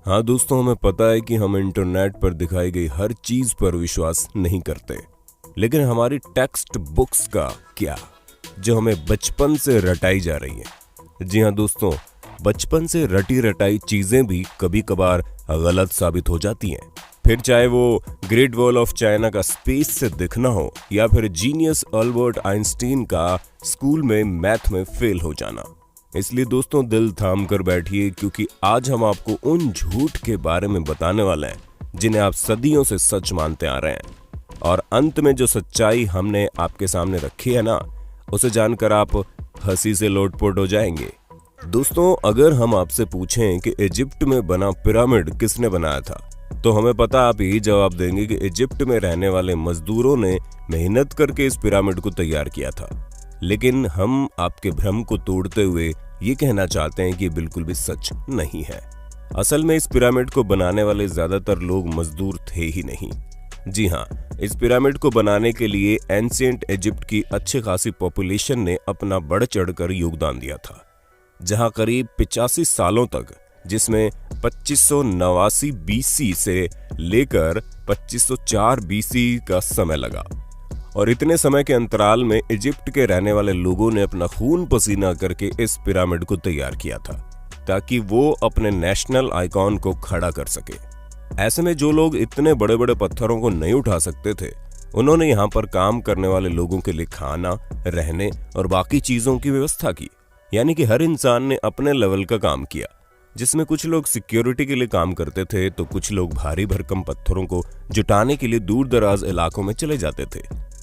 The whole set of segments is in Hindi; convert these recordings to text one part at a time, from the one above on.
हाँ दोस्तों, हमें पता है कि हम इंटरनेट पर दिखाई गई हर चीज पर विश्वास नहीं करते, लेकिन हमारी टेक्स्ट बुक्स का क्या, जो हमें बचपन से रटाई जा रही है। जी हाँ दोस्तों, बचपन से रटी रटाई चीजें भी कभी कभार गलत साबित हो जाती हैं। फिर चाहे वो ग्रेट वॉल ऑफ चाइना का स्पेस से दिखना हो या फिर जीनियस अल्बर्ट आइंस्टीन का स्कूल में मैथ में फेल हो जाना। इसलिए दोस्तों, दिल थाम कर बैठिए, क्योंकि आज हम आपको उन झूठ के बारे में बताने वाले हैं जिन्हें आप सदियों से सच मानते आ रहे हैं। और अंत में जो सच्चाई हमने आपके सामने रखी है ना, उसे जानकर आप हंसी से लोटपोट हो जाएंगे। दोस्तों, अगर हम आपसे पूछें कि इजिप्ट में बना पिरामिड किसने बनाया था, तो हमें पता आप यही जवाब देंगे कि इजिप्ट में रहने वाले मजदूरों ने मेहनत करके इस पिरामिड को तैयार किया था। लेकिन हम आपके भ्रम को तोड़ते हुए ये कहना चाहते हैं कि बिल्कुल भी सच नहीं है। असल में इस पिरामिड को बनाने वाले ज्यादातर लोग मजदूर थे ही नहीं। जी हाँ, इस पिरामिड को बनाने के लिए एंशिएंट इजिप्ट की अच्छी खासी पॉपुलेशन ने अपना बढ़ चढ़कर योगदान दिया था, जहां करीब 85 सालों तक, जिसमें 2589 बीसी से लेकर 2504 बीसी का समय लगा। और इतने समय के अंतराल में इजिप्ट के रहने वाले लोगों ने अपना खून पसीना करके इस पिरामिड को तैयार किया था, ताकि वो अपने नेशनल आइकॉन को खड़ा कर सके। ऐसे में जो लोग इतने बड़े बड़े पत्थरों को नहीं उठा सकते थे, उन्होंने यहाँ पर काम करने वाले लोगों के लिए खाना, रहने और बाकी चीजों की व्यवस्था की। यानी कि हर इंसान ने अपने लेवल का काम किया, जिसमें कुछ लोग सिक्योरिटी के लिए काम करते थे, तो कुछ लोग भारी भरकम पत्थरों को जुटाने के लिए दूर दराज इलाकों में चले जाते थे,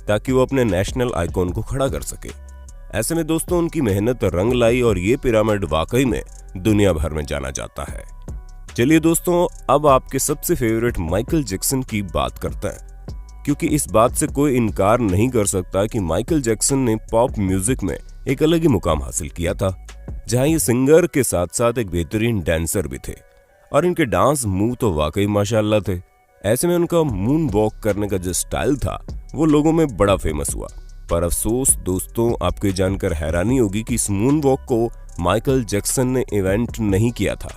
ताकि वो अपने नेशनल आइकॉन को खड़ा कर सके। ऐसे में दोस्तों, उनकी मेहनत रंग लाई और ये पिरामिड वाकई में दुनिया भर में जाना जाता है। चलिए दोस्तों, अब आपके सबसे फेवरेट माइकल जैक्सन की बात करते हैं, क्योंकि इस बात से कोई इनकार नहीं कर सकता कि माइकल जैक्सन ने पॉप म्यूजिक में एक अलग ही मुकाम हासिल किया था, जहां ये सिंगर के साथ साथ एक बेहतरीन डांसर भी थे। और इनके डांस मूव तो वाकई माशाल्लाह थे। ऐसे में उनका मून वॉक करने का जो स्टाइल था, वो लोगों में बड़ा फेमस हुआ। पर अफसोस दोस्तों, आपको ये जानकर हैरानी होगी कि इस मून वॉक को माइकल जैक्सन ने इवेंट नहीं किया था।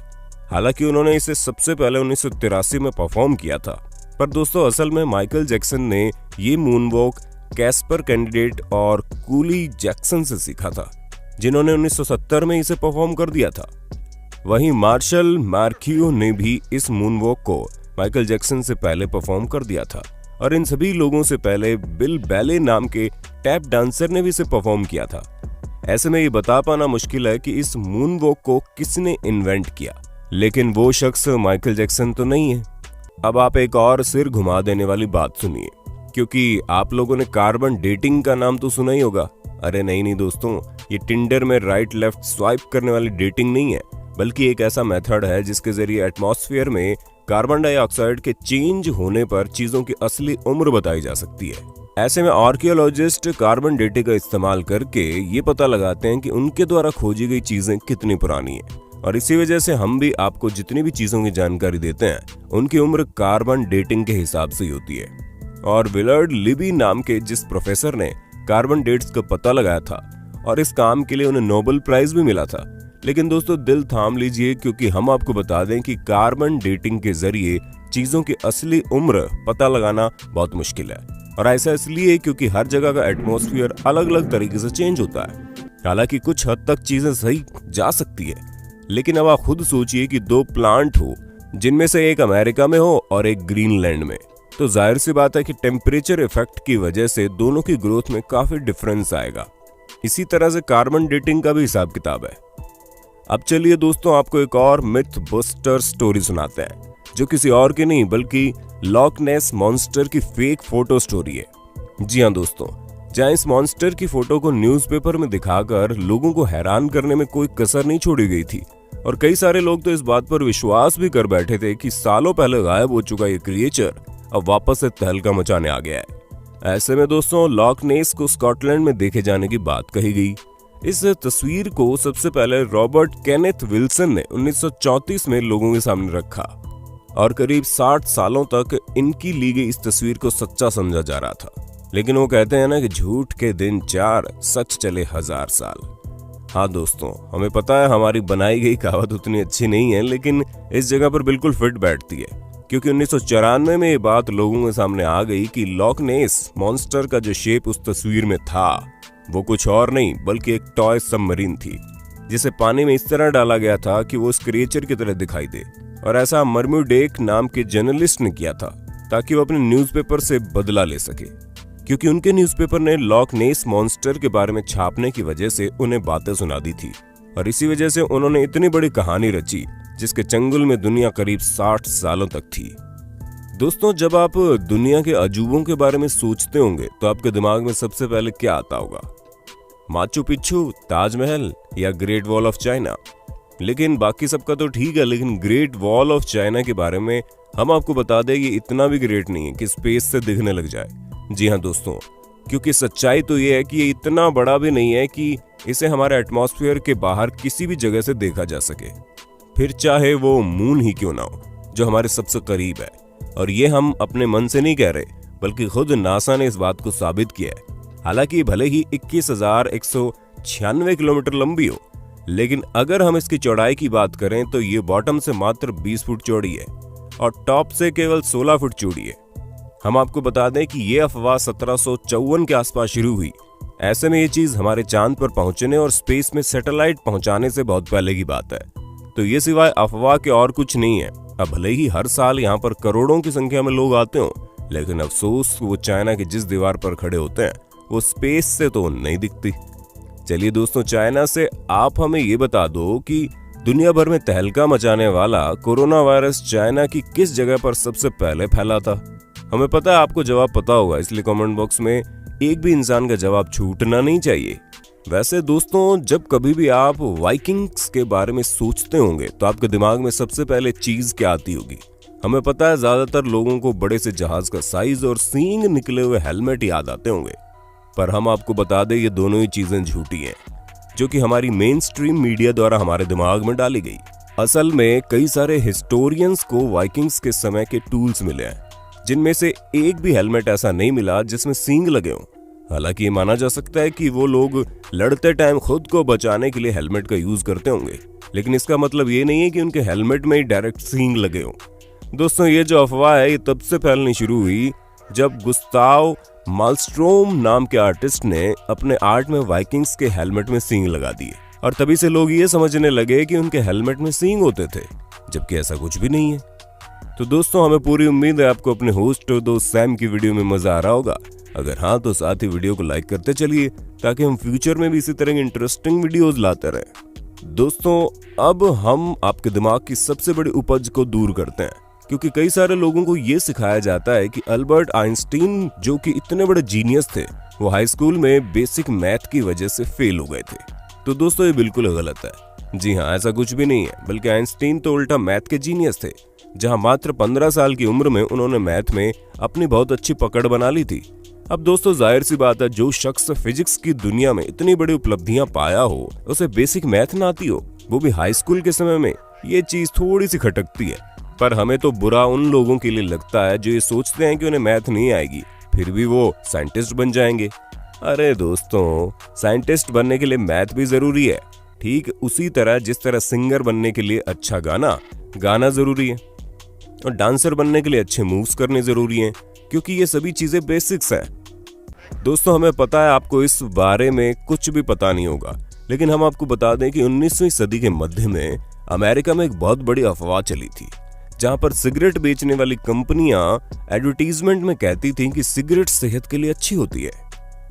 हालांकि उन्होंने इसे सबसे पहले 1983 में परफॉर्म किया था। पर दोस्तों, असल में माइकल जैक्सन ने ये मून वॉक कैस्पर कैंडिडेट और कूली जैक्सन से सीखा था, जिन्होंने 1970 में इसे परफॉर्म कर दिया था। वहीं मार्शल मार्कियो ने भी इस मून वॉक को माइकल जैक्सन से पहले परफॉर्म कर दिया था। और इन सभी लोगों से पहले बिल बैले नाम के टैप डांसर ने भी इसे परफॉर्म किया था। ऐसे में ये बता पाना मुश्किल है कि इस मून वॉक को किसने इन्वेंट किया, लेकिन वो शख्स माइकल जैक्सन तो नहीं है। अब आप एक और सिर घुमा देने वाली बात सुनिए, क्योंकि आप लोगों ने कार्बन डेटिंग का नाम तो सुना ही होगा। अरे नहीं दोस्तों, ये टिंडर में राइट लेफ्ट स्वाइप करने वाली डेटिंग नहीं है, बल्कि एक ऐसा मेथड है जिसके जरिए एटमॉस्फेयर में कार्बन डाइऑक्साइड के चेंज होने पर चीजों की असली उम्र बताई जा सकती है। ऐसे में आर्कियोलॉजिस्ट कार्बन डेटिंग का इस्तेमाल करके ये पता लगाते हैं कि उनके द्वारा खोजी गई चीजें कितनी पुरानी है। और इसी वजह से हम भी आपको जितनी भी चीजों की जानकारी देते हैं, उनकी उम्र कार्बन डेटिंग के हिसाब से ही होती है। और विलर्ड लिबी नाम के जिस प्रोफेसर ने कार्बन डेट्स का पता लगाया था, और इस काम के लिए उन्हें नोबेल प्राइज भी मिला था। लेकिन दोस्तों, दिल थाम लीजिए, क्योंकि हम आपको बता दें कि कार्बन डेटिंग के जरिए चीजों की असली उम्र पता लगाना बहुत मुश्किल है। और ऐसा इसलिए क्योंकि हर जगह का एटमॉस्फेयर अलग अलग तरीके से चेंज होता है। हालांकि कुछ हद तक चीजें सही जा सकती है, लेकिन अब आप खुद सोचिए कि दो प्लांट हो, जिनमें से एक अमेरिका में हो और एक ग्रीनलैंड में, तो जाहिर सी बात है कि टेम्परेचर इफेक्ट की वजह से दोनों की ग्रोथ में काफी डिफरेंस आएगा। इसी तरह से कार्बन डेटिंग का भी हिसाब किताब है। अब चलिए दोस्तों, आपको एक और मिथ बस्टर स्टोरी सुनाते हैं, जो किसी और की नहीं बल्कि लॉक नेस मॉन्स्टर की फेक फोटो स्टोरी है। जी हाँ दोस्तों, जहां इस मॉन्स्टर की फोटो को न्यूज़पेपर में दिखाकर लोगों को हैरान करने में कोई कसर नहीं छोड़ी गई थी। और कई सारे लोग तो इस बात पर विश्वास भी कर बैठे थे कि सालों पहले गायब हो चुका ये क्रिएचर अब वापस से तहलका मचाने आ गया है। ऐसे में दोस्तों, लॉक नेस को स्कॉटलैंड में देखे जाने की बात कही गई। इस तस्वीर को सबसे पहले रॉबर्ट केनेथ विल्सन ने 1934 में लोगों के सामने रखा, और करीब 60 सालों तक इनकी ली गई इस तस्वीर को सच्चा समझा जा रहा था। लेकिन वो कहते हैं ना कि झूठ के दिन 4, सच चले 1000 साल। हाँ दोस्तों, हमें पता है हमारी बनाई गई कहावत उतनी अच्छी नहीं है, लेकिन इस जगह पर बिल्कुल फिट बैठती है, क्योंकि 1994 में ये बात लोगों के सामने आ गई कि लॉक नेस मॉन्स्टर का जो शेप उस तस्वीर में था वो कुछ और नहीं बल्कि एक टॉय सबमरीन थी, जिसे पानी में इस तरह डाला गया था कि वो उस क्रिएचर की तरह दिखाई दे। और ऐसा मर्म्यूडेक नाम के जर्नलिस्ट ने किया था ताकि वो अपने न्यूज़पेपर से बदला ले सके, क्योंकि उनके न्यूज़पेपर ने लॉक नेस मॉन्स्टर के बारे में छापने की वजह से उन्हें बातें सुना दी थी। और इसी वजह से उन्होंने इतनी बड़ी कहानी रची जिसके चंगुल में दुनिया करीब 60 सालों तक थी। दोस्तों, जब आप दुनिया के अजूबों के बारे में सोचते होंगे तो आपके दिमाग में सबसे पहले क्या आता होगा? माचू पिच्चू, ताजमहल या ग्रेट वॉल ऑफ चाइना? लेकिन बाकी सबका तो ठीक है, लेकिन ग्रेट वॉल ऑफ चाइना के बारे में हम आपको बता दें ये इतना भी ग्रेट नहीं है कि स्पेस से दिखने लग जाए। जी हाँ दोस्तों, क्योंकि सच्चाई तो ये है कि ये इतना बड़ा भी नहीं है कि इसे हमारे एटमॉस्फेयर के बाहर किसी भी जगह से देखा जा सके, फिर चाहे वो मून ही क्यों ना हो जो हमारे सबसे करीब है। और ये हम अपने मन से नहीं कह रहे, बल्कि खुद नासा ने इस बात को साबित किया है। हालांकि भले ही 21,196 किलोमीटर लंबी हो, लेकिन अगर हम इसकी चौड़ाई की बात करें तो ये बॉटम से मात्र 20 फुट चौड़ी है और टॉप से केवल 16 फुट चौड़ी है। हम आपको बता दें कि ये अफवाह 1754 के आसपास शुरू हुई। ऐसे में ये चीज हमारे चांद पर पहुंचने और स्पेस में सैटेलाइट पहुंचाने से बहुत पहले की बात है, तो ये सिवाय अफवाह के और कुछ नहीं है। अब भले ही हर साल यहाँ पर करोड़ों की संख्या में लोग आते हो, लेकिन अफसोस वो चाइना की जिस दीवार पर खड़े होते हैं वो स्पेस से तो नहीं दिखती। चलिए दोस्तों, चाइना से आप हमें ये बता दो कि दुनिया भर में तहलका मचाने वाला कोरोना वायरस चाइना की किस जगह पर सबसे पहले फैला था? हमें पता है आपको जवाब पता होगा, इसलिए कमेंट बॉक्स में एक भी इंसान का जवाब छूटना नहीं चाहिए। वैसे दोस्तों, जब कभी भी आप वाइकिंग्स के बारे में सोचते होंगे तो आपके दिमाग में सबसे पहले चीज क्या आती होगी? हमें पता है ज्यादातर लोगों को बड़े से जहाज का साइज और सींग निकले हुए हेलमेट याद आते होंगे, पर हम आपको बता दें ये दोनों ही चीजें झूठी हैं, जो कि हमारी मेन स्ट्रीम मीडिया द्वारा हमारे दिमाग में डाली गई। असल में कई सारे हिस्टोरियंस को वाइकिंग्स के समय के टूल्स मिले हैं, जिनमें से एक भी हेलमेट ऐसा नहीं मिला जिसमें सींग लगे हों। हालांकि ये माना जा सकता है कि वो लोग लड़ते टाइम खुद को बचाने के लिए हेलमेट का यूज करते होंगे, लेकिन इसका मतलब ये नहीं है कि उनके हेलमेट में ही डायरेक्ट सींग लगे हों। दोस्तों, ये जो अफवाह है ये तब से फैलनी शुरू हुई जब गुस्ताव मालस्ट्रोम नाम के आर्टिस्ट ने अपने आर्ट में वाइकिंग्स के हेलमेट में सींग लगा दिए, और तभी से लोग ये समझने लगे कि उनके हेलमेट में सींग होते थे, जबकि ऐसा कुछ भी नहीं है। तो दोस्तों, हमें पूरी उम्मीद है आपको अपने होस्ट और दोस्त सैम की वीडियो में मजा आ रहा होगा। अगर हाँ तो साथ ही वीडियो को लाइक करते चलिए ताकि हम फ्यूचर में भी इसी तरह की इंटरेस्टिंग वीडियोस लाते रहें। दोस्तों, अब हम आपके दिमाग की सबसे बड़ी उपज को दूर करते हैं, क्योंकि कई सारे लोगों को ये सिखाया जाता है कि अल्बर्ट आइंस्टीन जो कि इतने बड़े जीनियस थे, वो हाई स्कूल में बेसिक मैथ की वजह से फेल हो गए थे। तो दोस्तों, ये बिल्कुल गलत है। जी हाँ, ऐसा कुछ भी नहीं है, बल्कि आइंस्टीन तो उल्टा मैथ के जीनियस थे, जहां मात्र 15 साल की उम्र में उन्होंने मैथ में अपनी बहुत अच्छी पकड़ बना ली थी। अब दोस्तों, जाहिर सी बात है, जो शख्स फिजिक्स की दुनिया में इतनी बड़ी उपलब्धियां पाया हो, उसे बेसिक मैथ ना आती हो, वो भी हाई स्कूल के समय में, ये चीज थोड़ी सी खटकती है। पर हमें तो बुरा उन लोगों के लिए लगता है जो ये सोचते हैं कि उन्हें मैथ नहीं आएगी, फिर भी वो साइंटिस्ट बन जाएंगे। अरे दोस्तों, साइंटिस्ट बनने के लिए मैथ भी जरूरी है, ठीक उसी तरह जिस तरह सिंगर बनने के लिए अच्छा गाना जरूरी है, और डांसर बनने के लिए अच्छे मूव्स करने जरूरी हैं, क्योंकि ये सभी चीजें बेसिक्स हैं। दोस्तों, हमें पता है आपको इस बारे में कुछ भी पता नहीं होगा, लेकिन हम आपको बता दें कि 19वीं सदी के मध्य में अमेरिका में एक बहुत बड़ी अफवाह चली थी, जहां पर सिगरेट बेचने वाली कंपनियां एडवर्टीजमेंट में कहती थीं कि सिगरेट सेहत के लिए अच्छी होती है।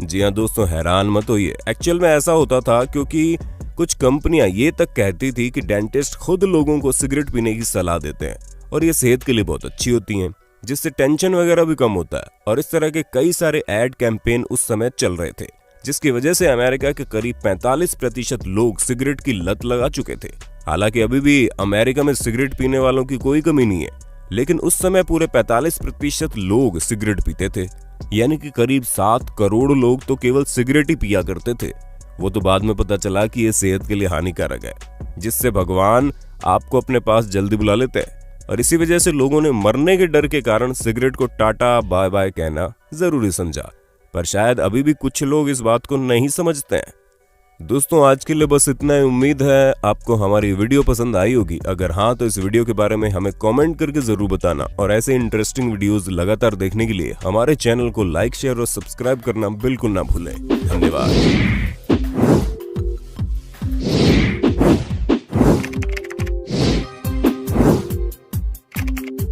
जी हाँ दोस्तों, हैरान मत होइए, एक्चुअल में ऐसा होता था क्योंकि कुछ कंपनियां ये तक कहती थी कि डेंटिस्ट खुद लोगों को सिगरेट पीने की सलाह देते हैं और ये सेहत के लिए बहुत अच्छी होती हैं, जिससे टेंशन वगैरह भी कम होता है। और इस तरह के कई सारे एड कैंपेन उस समय चल रहे थे, जिसकी वजह से अमेरिका के करीब 45% लोग सिगरेट की लत लगा चुके थे। हालांकि अभी भी अमेरिका में सिगरेट पीने वालों की कोई कमी नहीं है, लेकिन उस समय पूरे 45% लोग सिगरेट पीते थे, यानी कि करीब 7 करोड़ लोग तो केवल सिगरेट ही पिया करते थे। वो तो बाद में पता चला कि ये सेहत के लिए हानिकारक है, जिससे भगवान आपको अपने पास जल्दी बुला लेते हैं, और इसी वजह से लोगों ने मरने के डर के कारण सिगरेट को टाटा बाय बाय कहना जरूरी समझा। पर शायद अभी भी कुछ लोग इस बात को नहीं समझते हैं। दोस्तों आज के लिए बस इतना ही। उम्मीद है आपको हमारी वीडियो पसंद आई होगी। अगर हाँ तो इस वीडियो के बारे में हमें कमेंट करके जरूर बताना और ऐसे इंटरेस्टिंग वीडियोस लगातार देखने के लिए हमारे चैनल को लाइक, शेयर और सब्सक्राइब करना बिल्कुल ना भूलें। धन्यवाद।